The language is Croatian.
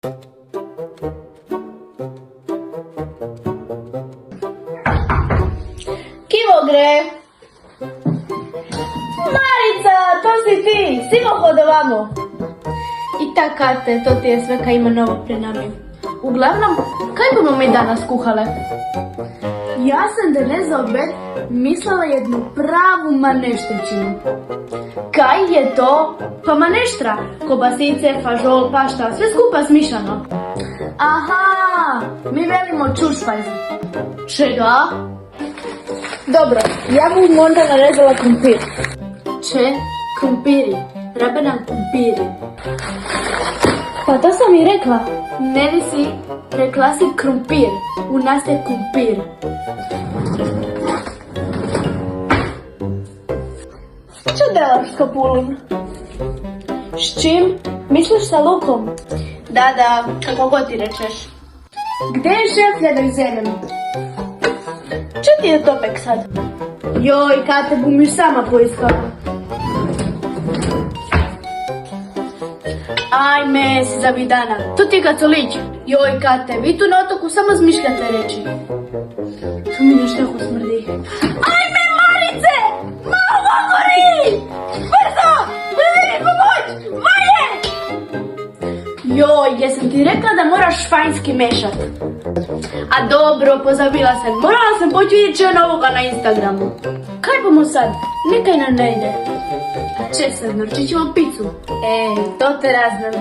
Kivo gre? Marica, to si ti, simo hodovamo. I tak, Kate, to ti je sve kaj ima novo pre nami. Uglavnom, kaj bomo mi danas kuhale? Ja sam danes za obed mislila jednu pravu maneštričinu. Kaj je to? Pa maneštra, kobasice, fažol, pašta, sve skupa smišano. Aha, mi velimo čušpajz. Čega? Dobro, ja bom onda narezala krumpir. Če? Krumpiri. Rabe nam krumpiri. Pa to sam i rekla. Ne li si, rekla si krumpir. U nas je krumpir. Čo delaš s kapulom? S čim? Misliš sa lukom? Da, kako god ti rečeš. Gde je šeflja da izemem? Čo ti je topek sad? Joj, Kate, bum još sama poiskala. Ajme, si zavidana. To ti je kacolić. Joj, Kate, vi tu na otoku samo zmišljate reči. Tu mi još tako smrdi. Ajme, Marice! Malo gori! Brzo! Brzo mi pomoć! Maje! Joj, jesam ti rekla da moraš španjski mešat. A dobro, pozabila sam. Morala sam poći vidjeti će novoga na Instagramu. Kaj bomo sad? Nekaj nam ne ide. A če sad, naručit ćemo picu? To te raznam.